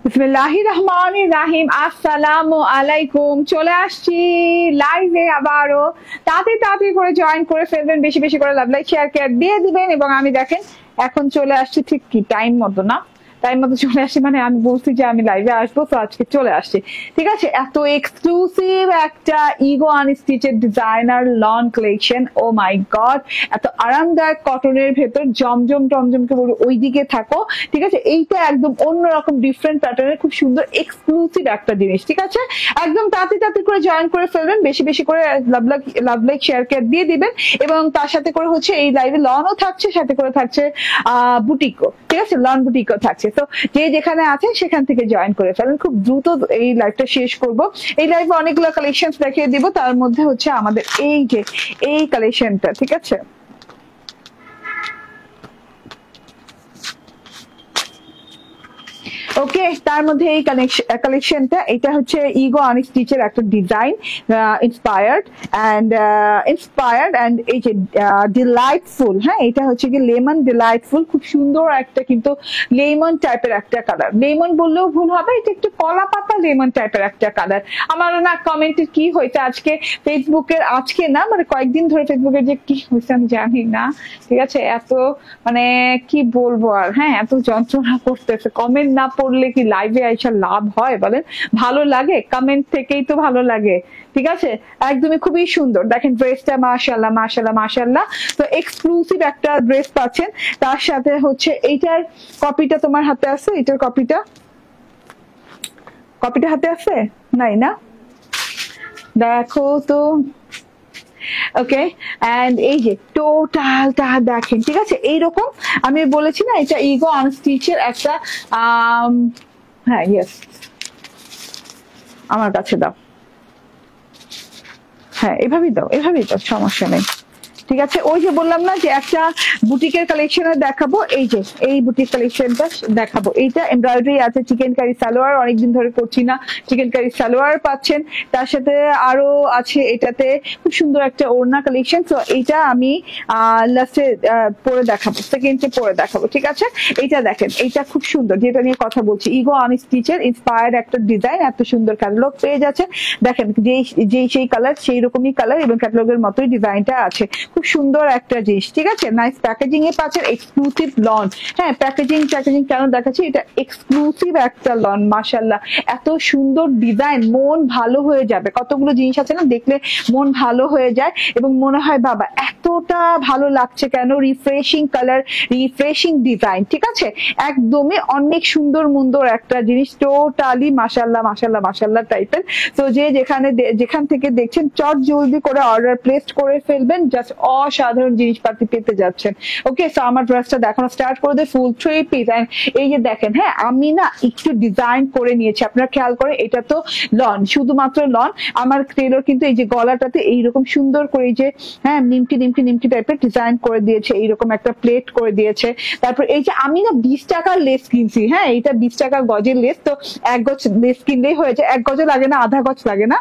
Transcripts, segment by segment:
বিসমিল্লাহির রহমানির রহিম। আসসালামু আলাইকুম। চলে আসছি লাইভে আবারও। তাড়াতাড়ি করে জয়েন করে ফেলবেন, বেশি বেশি করে লাভ লাইক শেয়ার কেয়ার দিয়ে দিবেন। এবং আমি দেখেন এখন চলে আসছি ঠিক কি টাইম মতো, না টাইম মতো চলে আসছি, মানে আমি বলছি যে আমি লাইভে আসবো, তো আজকে চলে আসছি। ঠিক আছে, এত এক্সক্লুসিভ একটা ইগো আনস্টিচের ডিজাইনার লন কালেকশন। ও মাই গড, এত আরামদায়ক কটনের ভেতর জমজম টমজমকে বলবো ওইদিকে থাকো। ঠিক আছে, এইটা একদম অন্যরকম ডিফারেন্ট প্যাটার্নের খুব সুন্দর এক্সক্লুসিভ একটা জিনিস। ঠিক আছে, একদম তাড়াতাড়ি করে জয়েন করে ফেলবেন, বেশি বেশি করে লাভ লাইক শেয়ার কেয়ার দিয়ে দিবেন। এবং তার সাথে করে হচ্ছে এই লাইভে লনও থাকছে, সাথে করে থাকছে বুটিকও। ঠিক আছে, লন বুটিকও থাকছে। তো যে যেখানে আছে সেখান থেকে জয়েন করে ফেলেন। খুব দ্রুত এই লাইভটা শেষ করব। এই লাইভে অনেকগুলো কালেকশন দেখিয়ে দিব, তার মধ্যে হচ্ছে আমাদের এই যে এই কালেকশনটা। ঠিক আছে, ওকে, তার মধ্যে এই কালেকশনটা, এটা হচ্ছে ইগো আনস্টিচের একটা ডিজাইন, ইন্সপায়ার্ড এন্ড এই যে ডিলাইটফুল। হ্যাঁ, এটা হচ্ছে কি লেমন ডিলাইটফুল, খুব সুন্দর একটা কিন্তু লেমন টাইপের একটা কালার। লেমন বললেও ভুল হবে, এটা একটু কলা পাতা লেমন টাইপের একটা কালার। আমার না কমেন্টে কি হয়েছে আজকে ফেসবুকের, আজকে না মানে কয়েকদিন ধরে ফেসবুকের যে কি হয়েছে আমি জানি না। ঠিক আছে, এত মানে কি বলবো আর, হ্যাঁ এত যন্ত্রণা করতেছে। কমেন্ট না পড়লে কি লাইভে আইসা লাভ হয় বলেন? ভালো লাগে, কমেন্ট থেকেই তো ভালো লাগে। ঠিক আছে, একদমই খুবই সুন্দর। দেখেন ড্রেসটা, মাশাআল্লাহ মাশাআল্লাহ মাশাআল্লাহ। তো এক্সক্লুসিভ একটা ড্রেস পাচ্ছেন। তার সাথে হচ্ছে এইটার কপিটা তোমার হাতে আছে, এটার কপিটা হাতে আছে নাই না? দেখো তো, ওকে, এন্ড এই যে টোটালটা দেখেন। ঠিক আছে, এইরকম আমি বলেছি না এটা ইগো আনস্টিচের একটা হ্যাঁ ইয়েস, আমার কাছে দাও। হ্যাঁ এভাবেই দাও, সমস্যা নেই। ঠিক আছে, ওই যে বললাম না যে একটা বুটিকের কালেকশনে দেখাবো, এই যে এই বুটিক কালেকশনটা দেখাবো। এইটা এমব্রয়ডারি আছে, চিকেন কারি সালোয়ার, অনেকদিন ধরে করছি না, চিকেন কারি সালোয়ার পাচ্ছেন। তার সাথে আরো আছে এটাতে খুব সুন্দর একটা ওড়না কালেকশন। তো এইটা আমি লাস্টে পরে দেখাবো, সেকেন্ডে পরে দেখাবো। ঠিক আছে, এইটা দেখেন, এইটা খুব সুন্দর, যেটা নিয়ে কথা বলছি, ইগো আনস্টিচের ইন্সপায়ার্ড একটা ডিজাইন। এত সুন্দর ক্যাটালগ পেয়ে যাচ্ছে। দেখেন যেই সেই কালার সেই রকমই কালার এবং ক্যাটালগের মতোই ডিজাইনটা আছে। খুব সুন্দর একটা জিনিস। ঠিক আছে, নাইস প্যাকেজিং এ পাচ্ছেন, এক্সক্লুসিভ লন। হ্যাঁ, প্যাকেজিং কেন দেখাচ্ছি, এটা এক্সক্লুসিভ একটা লন। মাশাআল্লাহ, এত সুন্দর ডিজাইন, মন ভালো হয়ে যাবে। কতগুলো জিনিস আছে না, দেখলে মন ভালো হয়ে যায় এবং মনে হয় বাবা এতটা ভালো লাগছে কেন। Refreshing colour, refreshing design. ঠিক আছে, একদমই অনেক সুন্দর মুন্দর একটা জিনিস, টোটালি মাশাআল্লাহ মাশাআল্লাহ মাশাআল্লাহ টাইপের। তো যে যেখান থেকে দেখছেন চট জলদি করে অর্ডার প্লেস করে ফেলবেন, জাস্ট অসাধারণ জিনিসপাতি পেতে যাচ্ছেন। ওকে, সো আমার ড্রেসটা দেখানো স্টার্ট করে দেয়, ফুল 3 পিস। এন্ড এই যে দেখেন, হ্যাঁ আমি না একটু ডিজাইন করে নিয়েছি, আপনারা খেয়াল করে, এটা তো লন, শুধুমাত্র লন। আমার টেলর কিন্তু এই যে গলাটাতে এইরকম সুন্দর করে এই যে হ্যাঁ নিমকি টাইপের ডিজাইন করে দিয়েছে, এইরকম একটা প্লেট করে দিয়েছে। তারপর এই যে আমি না 20 টাকার লেস কিনছি। হ্যাঁ, এটা 20 টাকা গজের লেস। তো 1 গজ লেস কিনলেই হয়েছে, 1 গজও লাগে না, আধা গজ লাগে না,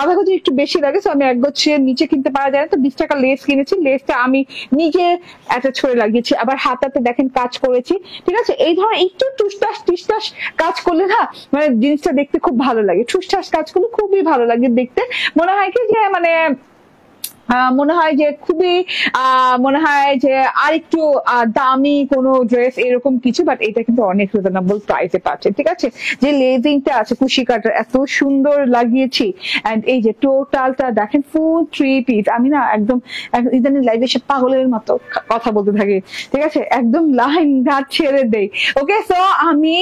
আধা গজ একটু বেশি লাগে। তো আমি 1 গজের নিচে কিনতে পারা যায় না, তো 20 টাকা লেস কিনেছি। লেসটা আমি নিজে অ্যাটাচ করে লাগিয়েছি, আবার হাতাতে দেখেন কাজ করেছি। ঠিক আছে, এই ধরনের একটু টুসটাস কাজ করলে না মানে জিনিসটা দেখতে খুব ভালো লাগে। টুসটাস কাজ করলে খুবই ভালো লাগে দেখতে। মনে হয় কি যে মানে মনে হয় যে খুবই মনে হয় যে আর একটু দামি কোনো ড্রেস এরকম কিছু, বাট এটা কিন্তু অনেক রিজনেবল প্রাইসে পাচ্ছে। ঠিক আছে, যে লেজিংটা আছে কুশি কাটার এত সুন্দর লাগিয়েছি। এন্ড এই যে টোটালটা দেখেন, ফুল 3 পিস। আমি না একদম ইদানিং লাইভে এসে পাগলের মতো কথা বলতে থাকি। ঠিক আছে, একদম লাইন ঘাট ছেড়ে দেই। ওকে, সো আমি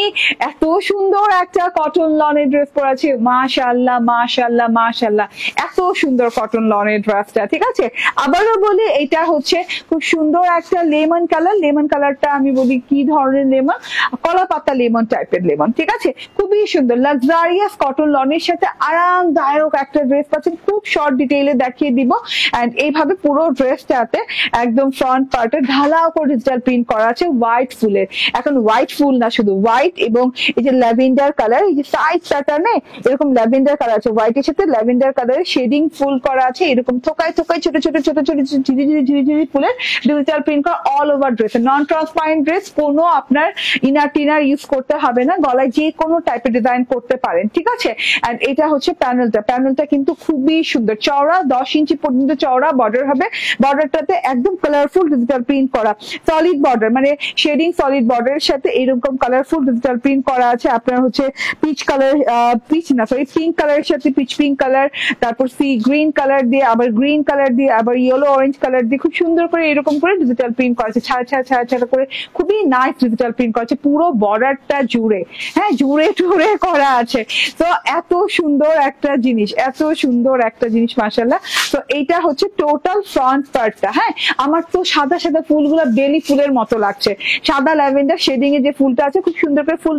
এত সুন্দর একটা কটন লনের ড্রেস পরেছি। মাশাআল্লাহ মাশাআল্লাহ মাশাআল্লাহ, এত সুন্দর কটন লনের ড্রেসটা। ঠিক আছে, আবারও বলি এটা হচ্ছে খুব সুন্দর একটা লেমন কালার। লেমন কালারটা আমি বলি কি ধরনের লেমন, কলা পাতা লেমন টাইপের লেমন। ঠিক আছে, খুবই সুন্দর লাক্সারিয়াস কটন লনের সাথে আরামদায়ক একটা ড্রেস পাচ্ছেন। খুব শর্ট ডিটেইলে দেখিয়ে দিব। এন্ড এইভাবে পুরো ড্রেসটাতে একদম ফ্রন্ট পার্টে ঢালাও করে ডিজিটাল প্রিন্ট করা আছে হোয়াইট ফুলের। এখন হোয়াইট ফুল না, শুধু হোয়াইট এবং এই যে ল্যাভেন্ডার কালার, এই যে সাইড প্যাটার্নে এরকম ল্যাভেন্ডার কালার আছে, হোয়াইটের সাথে ল্যাভেন্ডার কালারের শেডিং ফুল করা আছে, এরকম থোকায় করে ছোট ছোট ছোট ছোট ঝিরি ঝিরি ঝিরি ঝিরি ফুলের ডিজিটাল প্রিন্ট করা অল ওভার ড্রেস, নন ট্রান্সপারেন্ট ড্রেস, কোনো আপনার ইনার টিনার ইউজ করতে হবে না, গলায় যে কোনো টাইপের ডিজাইন করতে পারেন, ঠিক আছে। এন্ড এটা হচ্ছে প্যানেলটা কিন্তু খুবই সুন্দর, চওড়া 10 ইঞ্চি পর্যন্ত চওড়া বর্ডার হবে, বর্ডারটাতে একদম কালারফুল ডিজিটাল প্রিন্ট করা, সলিড বর্ডার মানে শেডিং সলিড বর্ডারের সাথে এরকম কালারফুল ডিজিটাল প্রিন্ট করা আছে। আপনার হচ্ছে পিচ কালার, পিচ না সরি পিঙ্ক কালারের সাথে পিচ পিঙ্ক কালার, তারপর সি গ্রিন কালার দিয়ে, আবার গ্রিন কালার দিয়ে, আবার ইয়েলো অরেঞ্জ কালার দিয়ে খুব সুন্দর করে এরকম করে ডিজিটাল প্রিন্ট করা আছে, ছাড়া করে খুবই নাইস ডিজিটাল প্রিন্ট করা আছে পুরো বর্ডারটা জুড়ে, হ্যাঁ জুড়ে টুড়ে করা আছে। তো এত সুন্দর একটা জিনিস, এত সুন্দর একটা জিনিস মাশাআল্লাহ। তো এইটা হচ্ছে টোটাল ফ্রন্ট পার্টটা। হ্যাঁ আমার তো সাদা সাদা ফুলগুলো বেলি ফুলের মতো লাগছে, সাদা ল্যাভেন্ডার শেডিং এ যে ফুলটা আছে খুব সুন্দর করে ফুল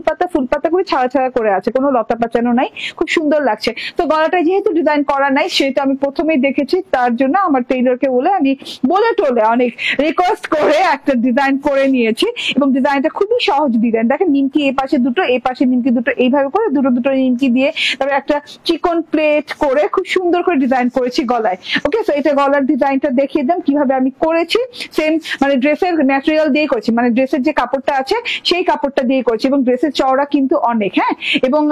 পাতা করে ছাড়া করে আছে, কোনো লতা পাচানো নাই, খুব সুন্দর লাগছে। তো গলাটা যেহেতু ডিজাইন করা নাই সেটা আমি প্রথমেই দেখেছি, তার জন্য আমার টেইলরকে বলে আমি বলে টোলে অনেক রিকোয়েস্ট করে একটা ডিজাইন করে নিয়েছি, এবং ডিজাইনটা খুবই সহজ ডিজাইন। দেখেন নিমকি এই পাশে দুটো, এই পাশে নিমকি দুটো, এইভাবে করে দুটো দুটো নিমকি দিয়ে তারপর একটা চিকন প্লেট করে খুব সুন্দর করে ডিজাইন করেছি গলায়। ওকে, তো এটা গলার ডিজাইনটা দেখিয়ে দিলাম কিভাবে আমি করেছি, সেম মানে ড্রেসের ম্যাটেরিয়াল দিয়ে করেছি, মানে ড্রেসের যে কাপড়টা আছে সেই কাপড়টা দিয়ে করেছি, এবং ড্রেসের চওড়া কিন্তু অনেক। হ্যাঁ এবং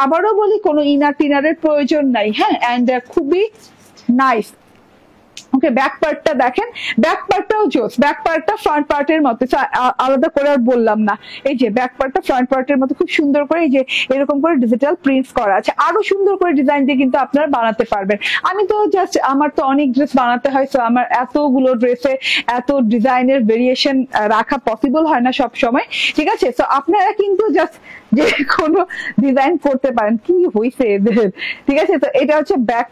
আবারও বলি কোনো ইনার টিনারের প্রয়োজন নাই। হ্যাঁ এন্ড খুবই নাইস। ওকে, ব্যাক পার্টটা দেখেন, ব্যাক পার্টটাও জোস, ব্যাক পার্টটা ফ্রন্ট পার্টের মতো, আলাদা করে আর বললাম না। এই যে ব্যাক পার্টটা ফ্রন্ট পার্টের মতো খুব সুন্দর করে এই যে এরকম করে ডিজিটাল প্রিন্টস করা আছে, আরো সুন্দর করে ডিজাইন দিয়ে কিন্তু আপনারা বানাতে পারবেন। আমি তো জাস্ট আমার তো অনেক ড্রেস বানাতে হয়, তো আমার এতগুলো ড্রেসে এত ডিজাইনের ভেরিয়েশন রাখা পসিবল হয় না সব সময়, ঠিক আছে। তো আপনারা কিন্তু জাস্ট যে কোনো ডিজাইন করতে পারেন, কি হয়েছে এদের, ঠিক আছে। তো এটা হচ্ছে ব্যাক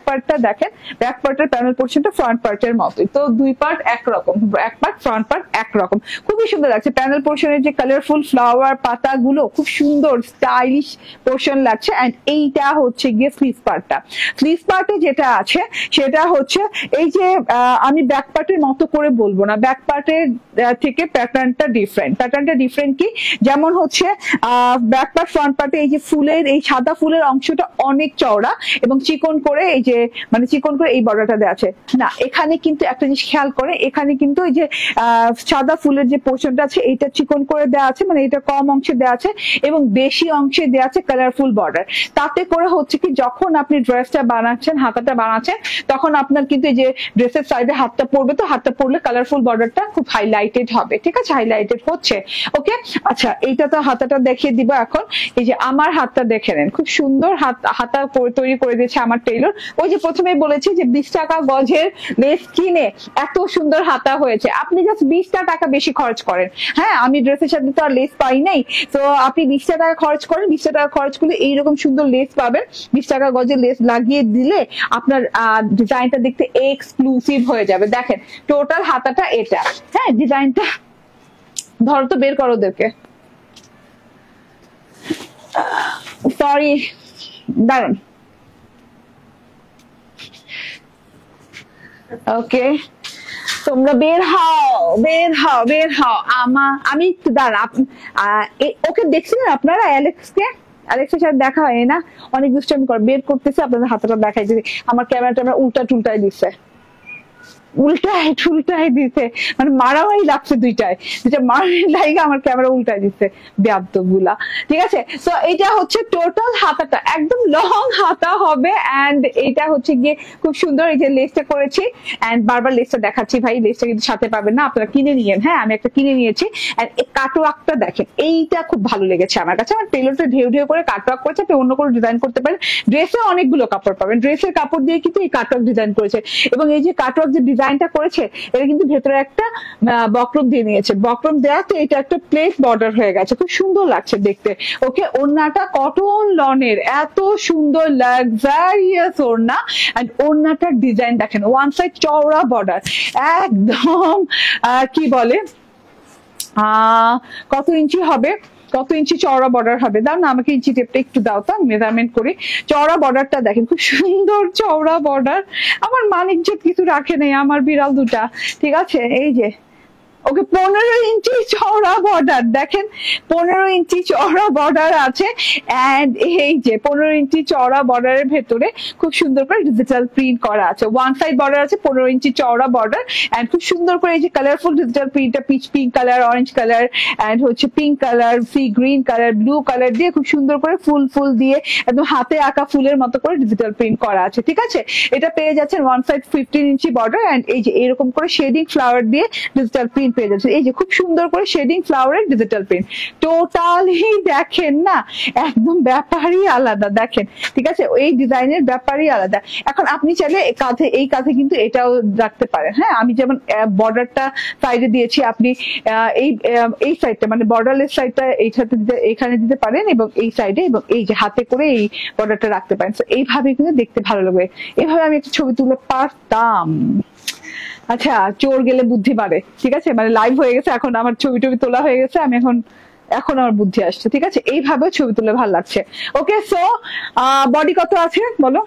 পার্টটা দেখেন, ব্যাক পার্টের প্যানেল পোর্শনটা ফ্রন্ট পার্টের মতোই, তো দুই পার্ট একরকম, ব্যাক পার্ট ফ্রন্ট পার্ট একরকম, খুবই সুন্দর লাগছে। প্যানেল পোর্শনের যে কালারফুল ফ্লাওয়ার পাতাগুলো খুব সুন্দর স্টাইলিশ পোর্শন লাগছে। এন্ড এইটা হচ্ছে গিয়ে স্লিভ পার্টে যেটা আছে সেটা হচ্ছে এই যে আমি ব্যাক পার্টের মতো করে বলবো না, ব্যাক পার্টের থেকে প্যাটার্নটা ডিফারেন্ট কি, যেমন হচ্ছে ব্যাক পার্ট ফ্রন্ট পার্টে এই যে ফুলের এই সাদা ফুলের অংশটা অনেক চওড়া এবং চিকন করে এই যে মানে চিকন করে এই বর্ডারটা দেওয়া আছে না, এখানে কিন্তু একটা জিনিস খেয়াল করে, এখানে কিন্তু এই যে সাদা ফুলের যে পোর্শনটা আছে এইটা চিকন করে দেওয়া আছে, মানে এটা কম অংশে দেওয়া আছে এবং বেশি অংশে দেওয়া আছে কালারফুল বর্ডার। তাতে করে হচ্ছে কি যখন আপনি ড্রেসটা বানাচ্ছেন, হাতাটা বানাচ্ছেন, তখন আপনার কিন্তু এই যে ড্রেসের সাইডে হাতটা পড়বে, তো হাতটা পড়লে কালারফুল বর্ডারটা খুব হাইলাইটেড হবে, ঠিক আছে, হাইলাইটেড হচ্ছে। ওকে, আচ্ছা এইটা তো হাতাটা দেখিয়ে দিব এখন। এই যে আমার হাতটা দেখে নেন, খুব সুন্দর হাতা তৈরি করে দিয়েছে আমার টেইলর। ওই যে প্রথমে বলেছি যে 20 টাকা গজের লেস কিনে এত সুন্দর হাতা হয়েছে, আপনি জাস্ট 20টা টাকা বেশি খরচ করেন। হ্যাঁ আমি ড্রেসের সাথে তো আর লেস পাই নাই, তো আপনি 20টা টাকা খরচ করেন, 20টা টাকা খরচ করলে এইরকম সুন্দর লেস পাবেন। 20 টাকা গজের লেস লাগিয়ে দিলে আপনার ডিজাইনটা দেখতে এক্সক্লুসিভ হয়ে যাবে। দেখেন টোটাল হাতাটা এটা, হ্যাঁ ডিজাইনটা ধরো তো বের করো ওদেরকে, সরি দাঁড়ান। ওকে তোমরা বের হও আমি একটু দাঁড়া। ওকে দেখছিলেন আপনারা অ্যালেক্সের সাথে দেখা হয় না, অনেক দুষ্টামি করে বের করতেছে, আপনাদের হাতটা দেখাই দিতে আমার ক্যামেরাটা উল্টা টুলটাই দিচ্ছে, উল্টাই দিতে, মানে মারামারি লাগছে দুইটা মারামারি লাগে, আমার ক্যামেরা উল্টাই দিচ্ছে বেয়াদবগুলা, ঠিক আছে। তো এটা হচ্ছে টোটাল হাতাটা, একদম লং হাতা হবে। এন্ড এটা হচ্ছে গিয়ে খুব সুন্দর এই যে লেসটা করেছি, এন্ড বারবার লেসটা দেখাচ্ছি ভাই, লেসটা কিন্তু সাথে পাবেন না, আপনারা কিনে নিয়েন। হ্যাঁ আমি একটা কিনে নিয়েছি। এন্ড এই কাটওয়ার্কটা দেখেন, এইটা খুব ভালো লেগেছে আমার কাছে। আমার টেইলরটা ঢেউ করে কাটওয়ার্ক করেছে, আপনি অন্য কোনো ডিজাইন করতে পারেন। ড্রেসে অনেকগুলো কাপড় পাবেন, ড্রেসের কাপড় দিয়ে কিন্তু এই কাটওয়ার্ক ডিজাইন করেছে, এবং এই যে কাটওয়ার্ক যে ডিজাইনটা করেছে এটা কিন্তু ভেতরে একটা বক্রম দিয়ে নিয়েছে, বক্রম দেওয়াতে এটা একটা প্লেট বর্ডার হয়ে গেছে, খুব সুন্দর লাগছে দেখতে। ওকে, ওড়নাটা কটন লনের, এত সুন্দর লাক্সারিয়াস ওড়না। এন্ড ওড়নাটার ডিজাইন দেখেন, ওয়ান সাইড চওড়া বর্ডার, একদম কি বলে কত ইঞ্চি হবে, কত ইঞ্চি চওড়া বর্ডার হবে, দাও না আমাকে ইঞ্চি টেপটা একটু দাও তো, মেজারমেন্ট করি। চওড়া বর্ডারটা দেখেন, খুব সুন্দর চওড়া বর্ডার। আমার মানিকজত কিছু রাখে নেই আমার বিড়াল দুটা, ঠিক আছে। এই যে ওকে 15 ইঞ্চি চওড়া বর্ডার, দেখেন 15 ইঞ্চি চওড়া বর্ডার আছে। এন্ড এই যে 15 ইঞ্চি চওড়া বর্ডারের ভেতরে খুব সুন্দর করে ডিজিটাল প্রিন্ট করা আছে। ওয়ান সাইড বর্ডার আছে, 15 ইঞ্চি চওড়া বর্ডার, এন্ড খুব সুন্দর করে এই যে কালারফুল ডিজিটাল প্রিন্টটা peach pink colour, orange colour, and হচ্ছে pink colour, sea green colour, blue colour দিয়ে খুব সুন্দর করে ফুল ফুল দিয়ে একদম হাতে আঁকা ফুলের মতো করে ডিজিটাল প্রিন্ট করা আছে। ঠিক আছে, এটা পেয়ে যাচ্ছেন ওয়ান সাইড 15 ইঞ্চি বর্ডার, এন্ড এই যে এরকম করে শেডিং ফ্লাওয়ার দিয়ে ডিজিটাল প্রিন্ট পেয়ে যাচ্ছে। এই যে খুব সুন্দর করে শেডিং ফ্লাওয়ারের ডিজিটাল প্রিন্ট, টোটালি দেখেন না একদম ব্যাপারই আলাদা। দেখেন ঠিক আছে, এই ডিজাইনের ব্যাপারই আলাদা। এখন আপনি চাইলে এই কাঁধে কিন্তু এটাও রাখতে পারেন। হ্যাঁ, আমি যেমন বর্ডারটা সাইডে দিয়েছি, আপনি এই সাইডটা মানে বর্ডারলেস সাইডটা এইটাতে এখানে দিতে পারেন, এবং এই সাইডে এবং এই যে হাতে করে এই বর্ডারটা রাখতে পারেন। এইভাবে কিন্তু দেখতে ভালো লাগবে। এভাবে আমি একটা ছবি তুলে পারতাম। আচ্ছা, চোর গেলে বুদ্ধি বাড়ে। ঠিক আছে, মানে লাইভ হয়ে গেছে, এখন আমার ছবি টবি তোলা হয়ে গেছে, আমি এখন আমার বুদ্ধি আসছে। ঠিক আছে, এইভাবে ছবি তুলে ভালো লাগছে। ওকে, সো বডি কত আছে বলো?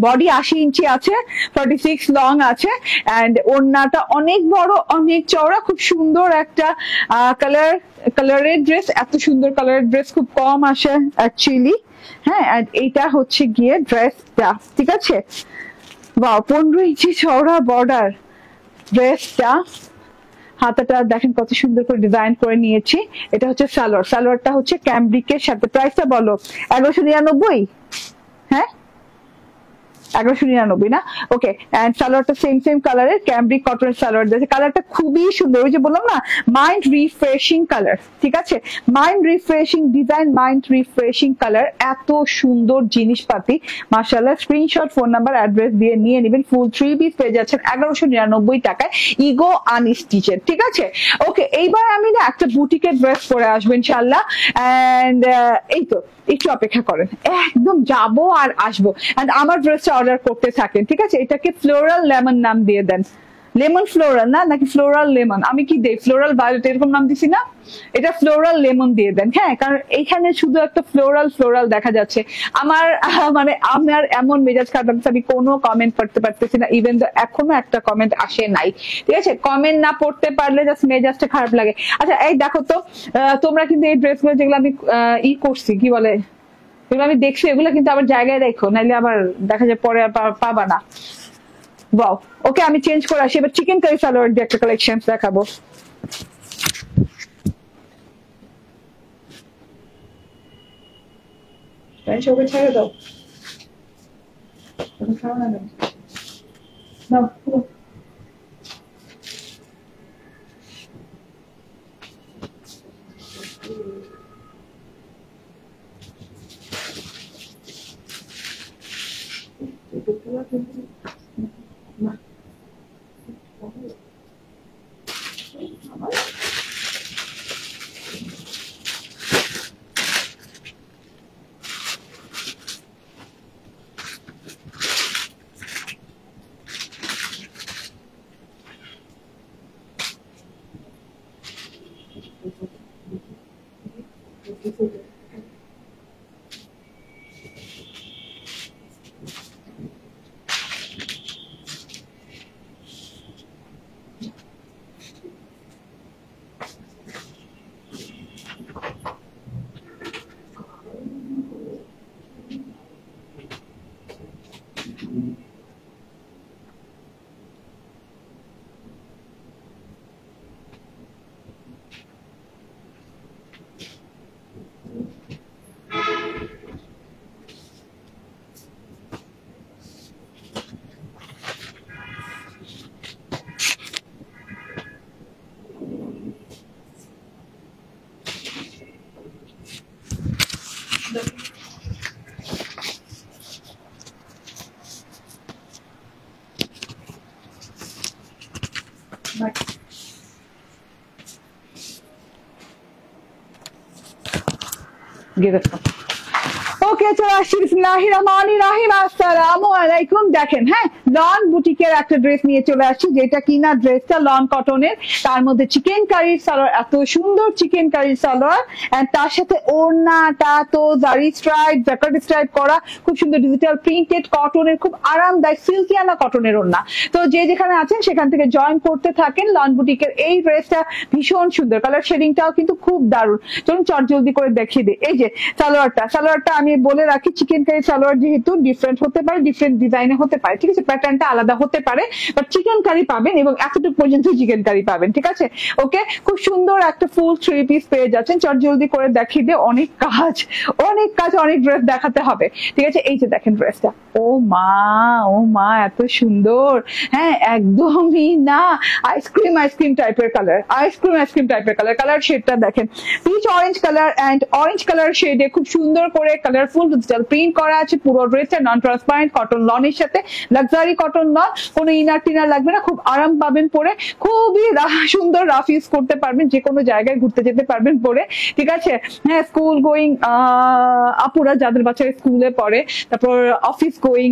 বডি 80 ইঞ্চি আছে, 46 লং আছে, এন্ড ওড়নাটা অনেক বড়, অনেক চওড়া, খুব সুন্দর একটা কালারের ড্রেস। এত সুন্দর কালারের ড্রেস খুব কম আসে অ্যাকচুয়ালি। হ্যাঁ, এন্ড এইটা হচ্ছে গিয়ে ড্রেসটা। ঠিক আছে, বাহ, 15 ইঞ্চি চওড়া বর্ডার ড্রেসটা। হাতাটা দেখেন কত সুন্দর করে ডিজাইন করে নিয়েছি। এটা হচ্ছে সালোয়ারটা হচ্ছে ক্যামব্রিকের সাথে। প্রাইসটা বলো? 1199। হ্যাঁ, 1199 না? ওকে, এন্ড সালোয়ারটা সেম কালারের ক্যামব্রিক কটনের সালোয়ার দিয়েছে। কালারটা খুবই সুন্দর, ওই যে বললাম না, মাইন্ড রিফ্রেশিং কালার। ঠিক আছে, mind refreshing design, mind refreshing colour, এত সুন্দর জিনিসপাতি মাশাআল্লাহ। স্ক্রিনশট, ফোন নাম্বার, অ্যাড্রেস দিয়ে নিয়ে নেবেন। ফুল 3 পিস পেয়ে যাচ্ছেন 1199 টাকায়, ইগো আনস্টিচের। ঠিক আছে, ওকে, এইবার আমি না একটা বুটিকের ড্রেস পরে আসবো ইনশাআল্লাহ। এন্ড এই তো একটু অপেক্ষা করেন, একদম যাবো আর আসবো। এন্ড আমার ড্রেসটা অর্ডার করতে থাকেন। ঠিক আছে, এটাকে ফ্লোরাল লেমন নাম দিয়ে দেন। লেমন ফ্লোরাল না, নাকি ফ্লোরাল লেমন? আমি কি দেই? ফ্লোরাল ভায়োলেট এরকম নাম দিছি না? এটা ফ্লোরাল লেমন দিয়ে দেন। হ্যাঁ, কারণ এইখানে শুধু একটা ফ্লোরাল দেখা যাচ্ছে। আমার মানে আমার এমন মেজাজ খারাপ লাগছে, আমি কোনো কমেন্ট পড়তে পারতেছি না, ইভেন তো এখনো একটা কমেন্ট আসে নাই। ঠিক আছে, কমেন্ট না পড়তে পারলে জাস্ট মেজাজটা খারাপ লাগে। আচ্ছা, এই দেখো তো, তোমরা কিন্তু এই ড্রেসগুলো যেগুলো আমি করছি, কি বলে, এগুলো আমি দেখছি, এগুলো কিন্তু আবার জায়গায় দেখো, নাইলে আবার দেখা যায় পরে পাবা না। ওয়াও, ওকে, আমি চেঞ্জ করে আসি। এবার চিকেন কারি সালোয়ার দিয়ে একটা কালেকশন দেখাবো। ওকে, ছেড়ে দাও, ওকে চলে আসছি বিসমিল্লাহির রহমানির রহিম। আসসালামু আলাইকুম। দেখেন হ্যাঁ, লন বুটিকের একটা ড্রেস নিয়ে চলে আসছি, যেটা কিনা ড্রেসটা লন কটনের, তার মধ্যে চিকেন কারির সালোয়ার, এত সুন্দর চিকেন কারির সালোয়ার, এন্ড তার সাথে ওড়নাটা তো জারি স্ট্রাইপ জ্যাকেট স্ট্রাইপ করা, খুব সুন্দর ডিজিটাল প্রিন্টেড কটনের, খুব আরামদায়ক সিল্কিয়ানা কটনের ওড়না। তো যে যেখানে আছেন সেখান থেকে জয়েন করতে থাকেন। লন বুটিকের এই ড্রেসটা ভীষণ সুন্দর, কালার শেডিংটাও কিন্তু খুব দারুণ। চলুন চট জলদি করে দেখিয়ে দিই। এই যে সালোয়ারটা আমি বলে রাখি, চিকেন কারি সালোয়ার যেহেতু ডিফারেন্ট হতে পারে, ডিফারেন্ট ডিজাইনে হতে পারে, ঠিক আছে, প্যাটার্নটা আলাদা হতে পারে, বাট চিকেন কারি পাবেন এবং এতটুকু পর্যন্ত চিকেন কারি পাবেন, ঠিক আছে। ওকে, খুব সুন্দর একটা ফুল 3 পিস পেয়ে যাচ্ছেন। চট জলদি করে দেখিয়ে দিয়ে, অনেক কাজ অনেক ড্রেস দেখাতে হবে, ঠিক আছে। এই যে দেখেন ড্রেসটা, ও মা এত সুন্দর, হ্যাঁ একদমই না আইসক্রিম টাইপের কালার, কালার শেডটা দেখেন, peach orange colour and orange colour শেডে খুব সুন্দর করে কালারফুল ডিজিটাল প্রিন্ট করা আছে। পুরো ড্রেসটা নন ট্রান্সপারেন্ট কটন লনের সাথে, লাক্সারি কটন লন, কোনো ইনার টিনার লাগবে না, খুব আরাম পাবেন পরে, খুবই সুন্দর রাফ ইউজ করতে পারবেন, যে কোনো জায়গায় ঘুরতে যেতে পারবেন পরে, ঠিক আছে। হ্যাঁ, স্কুল গোয়িং আপুরা, যাদের বাচ্চারা স্কুলে পড়ে, তারপর অফিস গোয়িং,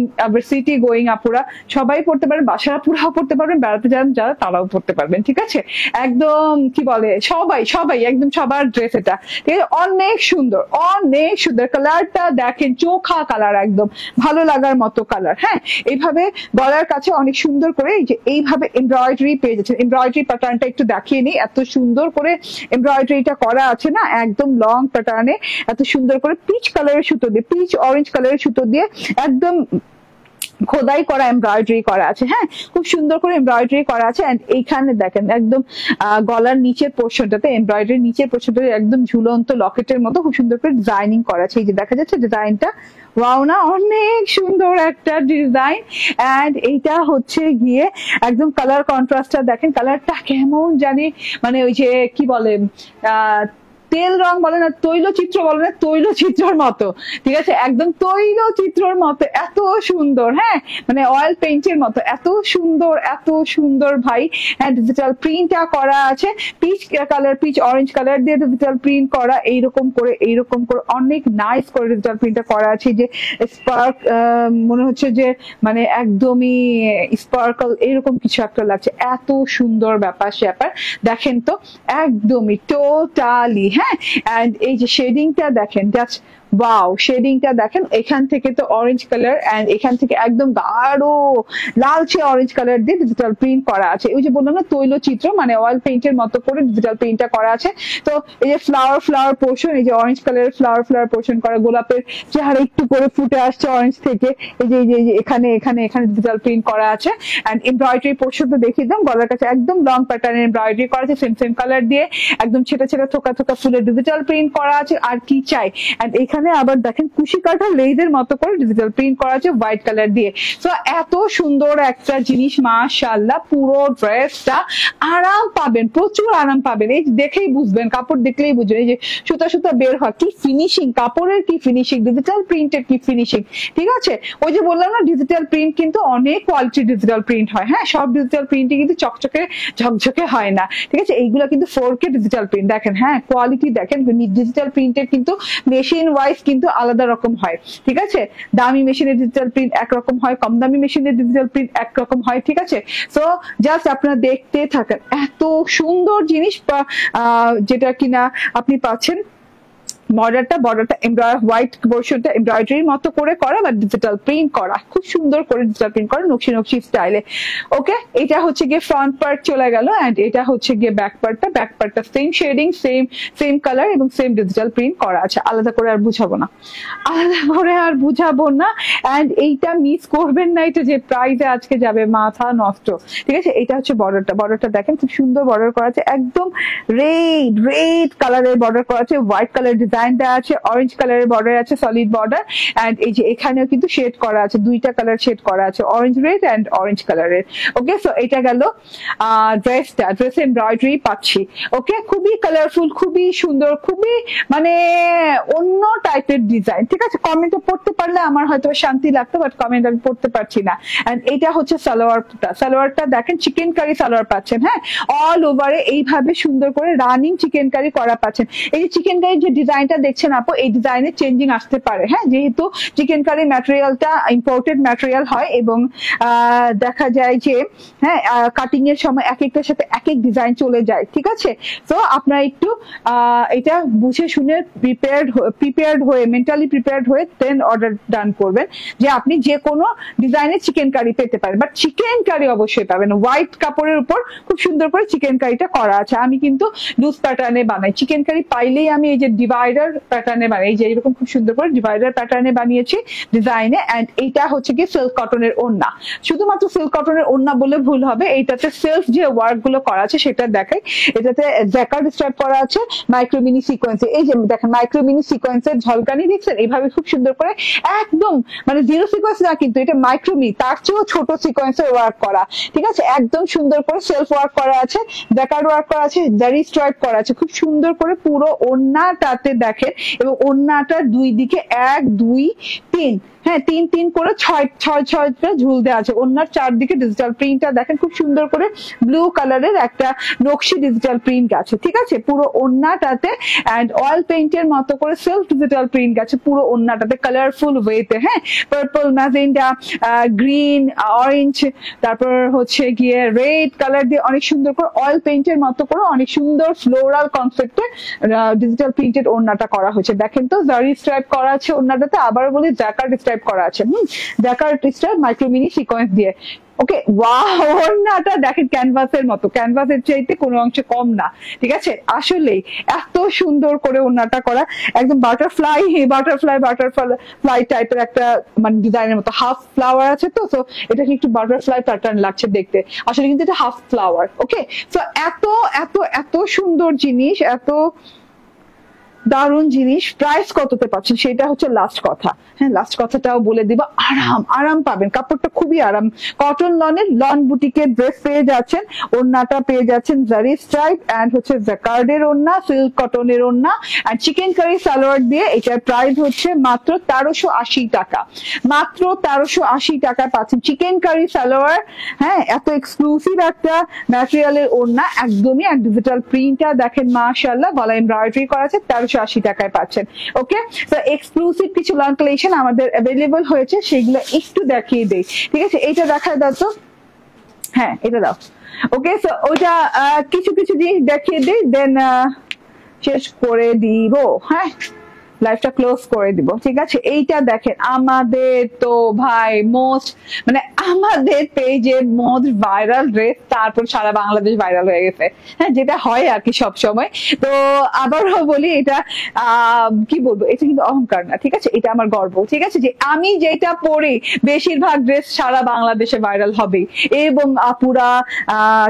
সিটি গোয়িং আপুরা সবাই পড়তে পারেন, বাসার আপুরাও পড়তে পারবেন, বেড়াতে যান যারা তারাও পড়তে পারবেন, ঠিক আছে। একদম কি বলে সবাই একদম সবার ড্রেস এটা, ঠিক আছে। অনেক সুন্দর কালারটা দেখেন, চোখা কালার, একদম ভালো লাগার মতো কালার। হ্যাঁ, এইভাবে গলার কাছে অনেক সুন্দর করে এই যে এইভাবে এমব্রয়ডারি পেয়ে যাচ্ছে। এমব্রয়ডারি প্যাটার্নটা একটু দেখিয়ে নিই, এত সুন্দর করে এমব্রয়ডারিটা করা আছে না, একদম লং প্যাটার্নে, এত সুন্দর করে পিচ কালারের সুতো দিয়ে, পিচ অরেঞ্জ কালারের সুতো দিয়ে একদম খোদাই করা এমব্রয়ডারি করা আছে। হ্যাঁ, খুব সুন্দর করে এমব্রয়ডারি করা আছে। এন্ড এইখানে দেখেন একদম গলার নিচের পোর্শনটাতে, এমব্রয়ডারি নিচের পোর্শনটাতে একদম ঝুলন্ত লকেটের মতো খুব সুন্দর করে ডিজাইনিং করা আছে। এই যে দেখা যাচ্ছে ডিজাইনটা, ওয়াও না, অনেক সুন্দর একটা ডিজাইন। এন্ড এইটা হচ্ছে গিয়ে একদম কালার কন্ট্রাস্টটা দেখেন, কালারটা কেমন জানি, মানে ওই যে কি বলে তেল রং বলে না, তৈলচিত্র বলে না, তৈলচিত্রর মতো, ঠিক আছে, একদম তৈলচিত্রর মতো, এত সুন্দর। হ্যাঁ, মানে অয়েল পেইন্টের মতো, এত সুন্দর ভাই। হ্যাঁ, ডিজিটাল প্রিন্টটা করা আছে, পিচ অরেঞ্জ কালার দিয়ে ডিজিটাল প্রিন্ট করা, এইরকম করে অনেক নাইস করে ডিজিটাল প্রিন্টটা করা আছে। যে স্পার্ক মনে হচ্ছে যে মানে একদমই স্পার্কল এরকম কিছু একটা লাগছে, এত সুন্দর ব্যাপার স্যাপার দেখেন তো, একদমই টোটালি। হ্যাঁ, এন্ড এই যে শেডিংটা দেখেন, জাস্ট ওয়াও, শেডিংটা দেখেন, এখান থেকে তো অরেঞ্জ কালার এন্ড এখান থেকে একদম গাঢ় লালচে অরেঞ্জ কালার দিয়ে ডিজিটাল প্রিন্ট করা আছে। ওই যে বললাম না তৈলচিত্র, মানে অয়েল পেইন্টের মতো করে ডিজিটাল প্রিন্টটা করা আছে। তো এই যে ফ্লাওয়ার পোর্শন, এই যে অরেঞ্জ কালারের ফ্লাওয়ার পোর্শন করা, গোলাপের চেহারা একটু করে ফুটে আসছে অরেঞ্জ থেকে, এই যে এখানে ডিজিটাল প্রিন্ট করা আছে। এন্ড এমব্রয়ডারি পোর্শনটা দেখিয়ে দিলাম, গলার কাছে একদম লং প্যাটার্নের এমব্রয়ডারি করা আছে, সেম কালার দিয়ে একদম ছেটা থোকা ফুলের ডিজিটাল প্রিন্ট করা আছে। আর কি চাই। এন্ড এখানে আবার দেখেন কুশি কাটা লেজের মতো করে ডিজিটাল প্রিন্ট করা আছে হোয়াইট কালার দিয়ে। তো এত সুন্দর একটা জিনিস, মাশাআল্লাহ, পুরো ড্রেসটা আরাম পাবেন, প্রচুর আরাম পাবেন। এই দেখেই বুঝবেন, কাপড় দেখলেই বুঝবেন, এই যে সুতা বের হয়, কি ফিনিশিং, কাপড়ের কি ফিনিশিং, ডিজিটাল প্রিন্টের কি ফিনিশিং, ঠিক আছে। ওই যে বললাম না, ডিজিটাল প্রিন্ট কিন্তু অনেক কোয়ালিটির ডিজিটাল প্রিন্ট হয়। হ্যাঁ, সব ডিজিটাল প্রিন্টই কিন্তু চকচকে ঝকঝকে হয় না, ঠিক আছে। এইগুলা কিন্তু 4K ডিজিটাল প্রিন্ট দেখেন। হ্যাঁ, কোয়ালিটি দেখেন, ডিজিটাল প্রিন্টের কিন্তু মেশিন ওয়াইজ কিন্তু আলাদা রকম হয়, ঠিক আছে। দামি মেশিনের ডিজিটাল প্রিন্ট একরকম হয়, কম দামি মেশিনের ডিজিটাল প্রিন্ট একরকম হয়, ঠিক আছে। সো জাস্ট আপনারা দেখতে থাকেন, এত সুন্দর জিনিস যেটা কিনা আপনি পাচ্ছেন। বর্ডারটা হোয়াইট পোর্শনটা এমব্রয়ডারির মতো করে করা বা ডিজিটাল প্রিন্ট করা, খুব সুন্দর করে ডিজিটাল প্রিন্ট করা নকশি স্টাইলে। ওকে, এটা হচ্ছে গিয়ে ফ্রন্ট পার্ট চলে গেল। এন্ড এটা হচ্ছে গিয়ে ব্যাক পার্টটা সেম শেডিং, সেম কালার এবং সেম ডিজিটাল প্রিন্ট করা আছে। আলাদা করে আর বুঝাবো না। এন্ড এইটা মিস করবেন না, এটা যে প্রাইজে আজকে যাবে মাথা নষ্ট, ঠিক আছে। এটা হচ্ছে বর্ডারটা দেখেন, খুব সুন্দর বর্ডার করা আছে, একদম রেড কালারের বর্ডার করা আছে, হোয়াইট কালার ডিজাইনটা আছে, অরেঞ্জ কালারের বর্ডার আছে, সলিড বর্ডার। এন্ড এই যে এখানেও কিন্তু শেড করা আছে, দুইটা কালার শেড করা আছে, অরেঞ্জ রেড এন্ড অরেঞ্জ কালারের। ওকে, সো এটা গেল ড্রেসে এমব্রয়ডারি পাচ্ছি। ওকে, খুবই কালারফুল, খুবই সুন্দর, খুবই মানে অন্য টাইপের ডিজাইন, ঠিক আছে। কমেন্টে পড়তে পারলে আমার হয়তো শান্তি লাগতো, বাট কমেন্ট আমি পড়তে পারছি না। এন্ড এটা হচ্ছে সালোয়ারটা দেখেন, চিকেন কারি সালোয়ার পাচ্ছেন। হ্যাঁ, অল ওভারে এইভাবে সুন্দর করে রানিং চিকেন কারি করা পাচ্ছেন। এই যে চিকেন কারি যে ডিজাইন ডিজাইনটা দেখছেন আপু, এই ডিজাইনের চেঞ্জিং আসতে পারে, হ্যাঁ, যেহেতু চিকেন কারি ম্যাটেরিয়ালটা ইম্পোর্টেড ম্যাটেরিয়াল হয় এবং দেখা যায় যে হ্যাঁ কাটিং এর সময় এক একটার সাথে এক এক ডিজাইন চলে যায়, ঠিক আছে। তো আপনারা একটু এটা বুঝে শুনে প্রিপেয়ার্ড হয়ে মেন্টালি প্রিপেয়ার্ড হয়ে দেন অর্ডার ডান করবেন, যে আপনি যে কোনো ডিজাইনের চিকেন কারি পেতে পারেন, বাট চিকেন কারি অবশ্যই পাবেন। হোয়াইট কাপড়ের উপর খুব সুন্দর করে চিকেন কারিটা করা আছে। আমি কিন্তু লুজ প্যাটার্নে বানাই চিকেন কারি, পাইলেই আমি এই যে ডিভাইডার প্যাটার্নে বানাই, এই যে এরকম খুব সুন্দর করে ডিভাইডার প্যাটার্নে বানিয়েছি ডিজাইনে। এন্ড এইটা হচ্ছে কি সিল্ক কটনের ওড়না, শুধুমাত্র সিল্ক কটনের ওড়না বলে ভুল হবে, এইটাতে সেলফ যে ওয়ার্ক গুলো করা আছে সেটা দেখাই। এটাতে জ্যাকার্ড স্ট্রাইপ করা আছে মাইক্রো মিনি সিকোয়েন্সে, এই যে দেখেন মাইক্রো মিনি সিকোয়েন্সের ঝলকানি দেখছেন, এইভাবে খুব সুন্দর করে একদম মানে জিরো সিকোয়েন্স না, কিন্তু এটা মাইক্রো মিনি, তার চেয়েও ছোট সিকোয়েন্সের ওয়ার্ক করা, ঠিক আছে। একদম সুন্দর করে সেলফ ওয়ার্ক করা আছে, জ্যাকার্ড ওয়ার্ক করা আছে, জারি স্ট্রাইপ করা আছে, খুব সুন্দর করে পুরো ওড়নাটাতে দেখেন। এবং ওড়নাটার দুই দিকে 1 2 3 হ্যাঁ 3 3 করে 6 ঝুল দেওয়া আছে। ওড়নার চারদিকে ডিজিটাল প্রিন্টটা দেখেন, খুব সুন্দর করে ব্লু কালারের একটা নকশি ডিজিটাল প্রিন্ট আছে, ঠিক আছে, পুরো ওড়নাটাতে। এন্ড অয়েল পেইন্টের মতো করে সেলফ ডিজিটাল প্রিন্ট আছে পুরো ওড়নাটাতে, কালারফুল ওয়েতে, হ্যাঁ, পার্পল, ম্যাজেন্ডা, গ্রিন, অরেঞ্জ, তারপর হচ্ছে গিয়ে রেড কালার দিয়ে অনেক সুন্দর করে অয়েল পেইন্টের মতো করে অনেক সুন্দর ফ্লোরাল কনসেপ্টে ডিজিটাল প্রিন্টেড ওড়নাটা করা হয়েছে। দেখেন তো জারি স্ট্রাইপ করা আছে ওড়নাটাতে, আবার বলি জ্যাকার্ড স্ট্রাইপ করা আছে, jacquard stripe micro mini sequence দিয়ে। ওকে, ওয়াও, ওড়নাটা দেখেন ক্যানভাসের মতো, ক্যানভাসের চাইতে কোনো অংশে কম না, ঠিক আছে। আসলেই এত সুন্দর করে ওড়নাটা করা, একদম বাটারফ্লাই টাইপের একটা মানে ডিজাইনের মতো, হাফ ফ্লাওয়ার আছে তো, তো এটা একটু বাটারফ্লাই প্যাটার্ন লাগছে দেখতে, আসলে কিন্তু এটা হাফ ফ্লাওয়ার। ওকে, তো এত এত এত সুন্দর জিনিস, এত দারুণ জিনিস, প্রাইস কততে পাচ্ছেন সেটা হচ্ছে লাস্ট কথা। হ্যাঁ, লাস্ট কথাটাও বলে দিব, আরাম পাবেন, কাপড়টা খুবই আরাম, কটন লনের লন বুটিকের ড্রেস পেয়ে যাচ্ছেন, ওড়নাটা পেয়ে যাচ্ছেন জারি স্ট্রাইপ এন্ড হচ্ছে জ্যাকার্ডের ওড়না, সিল্ক কটনের ওড়না এন্ড চিকেন কারি সালোয়ার দিয়ে। এটার প্রাইস হচ্ছে মাত্র 1380 টাকা, মাত্র 1380 টাকা পাচ্ছেন চিকেন কারি সালোয়ার। হ্যাঁ, এত এক্সক্লুসিভ একটা ম্যাটেরিয়ালের ওড়না, একদমই এক ডিজিটাল প্রিন্টটা দেখেন, মাশাআল্লাহ, গলা এমব্রয়ডারি করা আছে, 1380 টাকায় পাচ্ছেন। ওকে, তো এক্সক্লুসিভ কিছু লং কালেকশন আমাদের অ্যাভেলেবল হয়েছে, সেগুলো একটু দেখিয়ে দেই, ঠিক আছে। এটা দেখায় দাও তো, হ্যাঁ এটা দাও। ওকে, সো ওইটা কিছু কিছু জিনিস দেখিয়ে দিই, দেন শেষ করে দিব, হ্যাঁ লাইভটা ক্লোজ করে দিব, ঠিক আছে। এইটা দেখেন, আমাদের তো ভাই মোস্ট মানে আমাদের পেজের মোস্ট ভাইরাল ড্রেস, তারপর সারা বাংলাদেশ ভাইরাল হয়ে গেছে, হ্যাঁ, যেটা হয় আর কি সব সময়। তো আবারও বলি, এটা কি বলবো, এটা কিন্তু অহংকার না, ঠিক আছে, এটা আমার গর্ব, ঠিক আছে, যে আমি যেটা পরি বেশিরভাগ ড্রেস সারা বাংলাদেশে ভাইরাল হবে। এবং আপুরা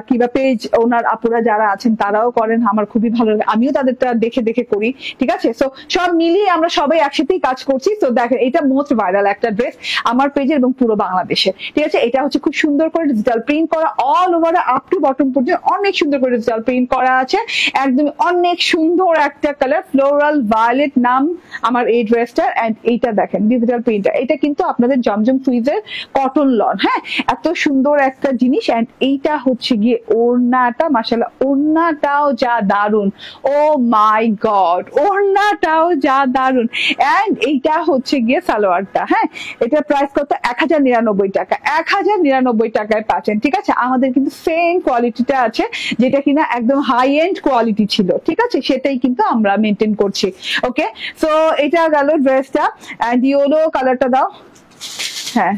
কিংবা পেজ ওনার আপুরা যারা আছেন তারাও করেন, আমার খুবই ভালো লাগে, আমিও তাদেরটা দেখে দেখে করি, ঠিক আছে। সো সব মিলিয়ে আমরা সবাই একসাথেই কাজ করছি। তো দেখেন, এটা মোস্ট ভাইরাল একটা ড্রেস আমার পেজে এবং পুরো বাংলাদেশে, ঠিক আছে। এটা হচ্ছে খুব সুন্দর করে ডিজিটাল প্রিন্ট করা, all over up to bottom পর্যন্ত অনেক সুন্দর করে ডিজিটাল প্রিন্ট করা আছে, একদম অনেক সুন্দর একটা কালার, ফ্লোরাল ভায়োলেট নাম আমার এই ড্রেসটার। এন্ড এইটা দেখেন ডিজিটাল প্রিন্টটা, এটা কিন্তু আপনাদের জমজম সুইজের কটন লন, হ্যাঁ, এত সুন্দর একটা জিনিস। এন্ড এইটা হচ্ছে গিয়ে ওড়নাটা, মাশাআল্লাহ, ওড়নাটাও যা দারুন, ও মাই গড, ওড়নাটাও যা দারুন। এন্ড এইটা হচ্ছে গিয়ে সালোয়ারটা, হ্যাঁ, এটা প্রাইস কত, 1099 টাকা, 1099 টাকায় পাচ্ছেন, ঠিক আছে। আমাদের কিন্তু সেম কোয়ালিটিটা আছে, যেটা কিনা একদম হাই এন্ড কোয়ালিটি ছিল, ঠিক আছে, সেটাই কিন্তু আমরা মেনটেন করছি। ওকে, সো এটা গেল ড্রেসটা। এন্ড ইয়েলো কালারটা দাও, হ্যাঁ,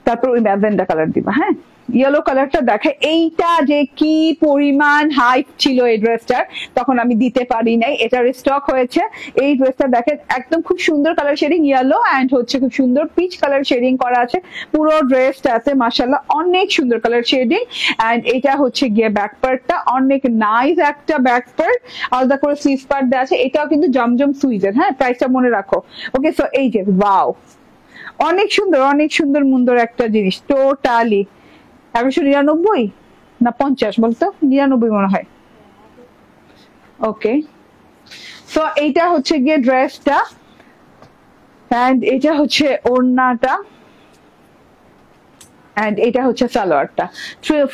তারপর ওই ম্যাজেন্ডা কালার দিবা, হ্যাঁ, ইয়েলো কালারটা দেখে। এইটা যে কি পরিমাণ হাইপ ছিল এই ড্রেসটার, তখন আমি দিতে পারি নাই, এটার স্টক হয়েছে। এই ড্রেসটা দেখেন, একদম খুব সুন্দর কালার শেডিং, ইয়েলো এন্ড হচ্ছে খুব সুন্দর পিচ কালার শেডিং করা আছে পুরো ড্রেসটাতে, মাশাআল্লাহ, অনেক সুন্দর কালার শেডিং। এন্ড এটা হচ্ছে গিয়ে ব্যাক পার্টটা, অনেক নাইস একটা ব্যাক পার্ট, আলাদা করে স্লিভ পার্ট দেওয়া আছে। এটাও কিন্তু জমজম সুইজের, হ্যাঁ, প্রাইসটা মনে রাখো। ওকে, সো এই যে ওয়াও, অনেক সুন্দর মুন্দর একটা জিনিস, টোটালি 199 না 50 বলতো, 99 মনে হয়। ওকে, তো এইটা হচ্ছে গিয়ে ড্রেসটা, এন্ড এটা হচ্ছে ওড়নাটা। এন্ড এটা হচ্ছে সালোয়ারটা,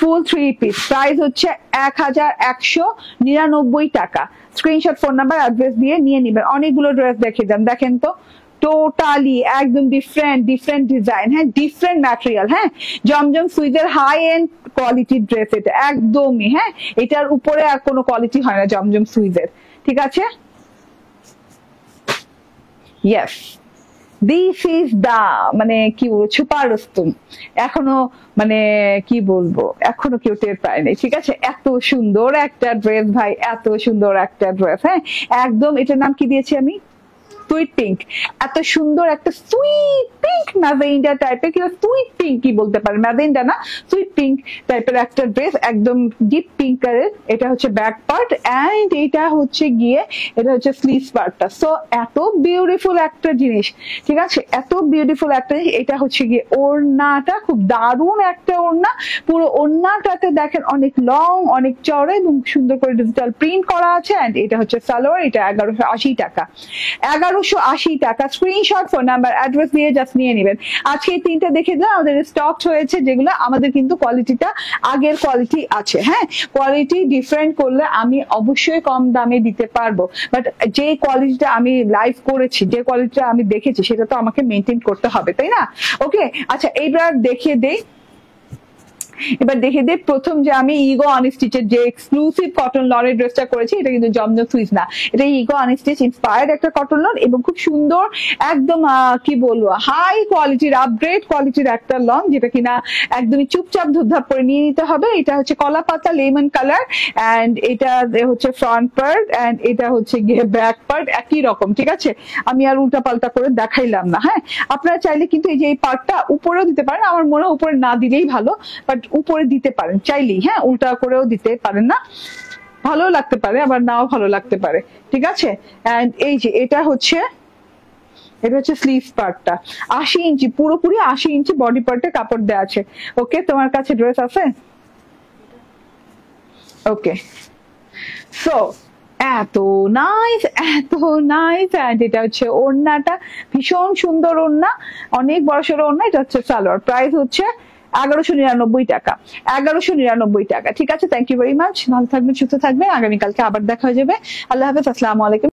ফুল 3 পিস, প্রাইস হচ্ছে 1199 টাকা। স্ক্রিনশট, ফোন নাম্বার, অ্যাড্রেস দিয়ে নিয়ে নিবেন। অনেকগুলো ড্রেস দেখে যান, দেখেন তো টোটালি একদম ডিফারেন্ট ডিজাইন, হ্যাঁ ডিফারেন্ট ম্যাটেরিয়াল, হ্যাঁ জমজম সুইজের হাই এন্ড কোয়ালিটির ড্রেস এটা একদমই, হ্যাঁ এটার উপরে আর কোনো কোয়ালিটি হয় না জমজম সুইজের, ঠিক আছে। ইয়েস, দিস ইজ দা মানে কি বলবো ছুপা রুস্তুম, এখনো মানে কি বলবো এখনো কেউ টের পায় নাই, ঠিক আছে। এত সুন্দর একটা ড্রেস ভাই, এত সুন্দর একটা ড্রেস, হ্যাঁ একদম। এটার নাম কি দিয়েছি আমি? Sweet pink. এত সুন্দর একটা সুইট পিঙ্ক ম্যাজেন্ডা টাইপের, কিংবা সুইট পিঙ্ক কি বলতে পারে, ম্যাজেন্ডা না সুইট পিঙ্ক টাইপের একটা ড্রেস, একদম ডিপ পিঙ্ক কালার। এটা হচ্ছে ব্যাক পার্ট এন্ড এটা হচ্ছে গিয়ে এটা হচ্ছে স্লিভস পার্টটা। সো এত বিউটিফুল একটা জিনিস, ঠিক আছে, এত বিউটিফুল একটা জিনিস। এটা হচ্ছে গিয়ে ওড়নাটা, খুব দারুণ একটা ওড়না। পুরো ওড়নাটাতে দেখেন অনেক লং, অনেক চওড়া এবং সুন্দর করে ডিজিটাল প্রিন্ট করা আছে। এন্ড এটা হচ্ছে সালোয়ার, এটা 1180 টাকা। 1180 টাকা। স্ক্রিনশট, ফোন নাম্বার, অ্যাড্রেস দিয়ে জাস্ট নিয়ে নেবেন। আজকে এই তিনটা দেখে দিলাম, আমাদের স্টক হয়েছে যেগুলো, আমাদের কিন্তু কোয়ালিটিটা আগের কোয়ালিটি আছে, হ্যাঁ কোয়ালিটি ডিফারেন্ট করলে আমি অবশ্যই কম দামে দিতে পারবো, বাট যে কোয়ালিটিটা আমি লাইভ করেছি, যে কোয়ালিটিটা আমি দেখেছি সেটা তো আমাকে মেনটেন করতে হবে, তাই না? ওকে, আচ্ছা এইবার দেখিয়ে দেই, এবার দেখে দে প্রথম যে আমি ইগো আনস্টিচের যে এক্সক্লুসিভ কটন লনের ড্রেসটা করেছি, এটা কিন্তু জমজম সুইচ না, এটা ইগো আনস্টিচ ইন্সপায়ার্ড একটা কটন লন এবং খুব সুন্দর একদম কি বলবো হাই কোয়ালিটির আপগ্রেড কোয়ালিটির একটা লন, যেটা কিনা একদমই চুপচাপ ধুপধাপ করে নিয়ে নিতে হবে। এটা হচ্ছে কলা পাতা লেমন কালার এন্ড এটা হচ্ছে ফ্রন্ট পার্ট এন্ড এটা হচ্ছে গিয়ে ব্যাক পার্ট, একই রকম, ঠিক আছে। আমি আর উল্টা পাল্টা করে দেখাইলাম না, হ্যাঁ আপনারা চাইলে কিন্তু এই যে এই পার্টটা উপরেও দিতে পারেন, আমার মনে হয় উপরে না দিলেই ভালো, বাট উপরে দিতে পারেন চাইলেই, হ্যাঁ উল্টা করেও দিতে পারেন, না ভালো লাগতে পারে আবার নাও ভালো লাগতে পারে, ঠিক আছে। এন্ড এই যে এটা হচ্ছে স্লিভ পার্টটা, 80 ইঞ্চি, পুরোপুরি 80 ইঞ্চি বডি পার্টে কাপড় দেওয়া আছে। ওকে, তোমার কাছে ড্রেস আছে? ওকে, সো এত নাইস এন্ড এটা হচ্ছে ওড়নাটা, ভীষণ সুন্দর ওড়না, অনেক বড় সড়ো ওড়না। এটা হচ্ছে সালোয়ার, প্রাইস হচ্ছে 1199 টাকা। 1199 টাকা, ঠিক আছে। থ্যাংক ইউ ভেরি মাচ, ভালো থাকবেন, সুস্থ থাকবেন, আগামীকালকে আবার দেখা হয়ে যাবে। আল্লাহ হাফেজ, আসসালামু আলাইকুম।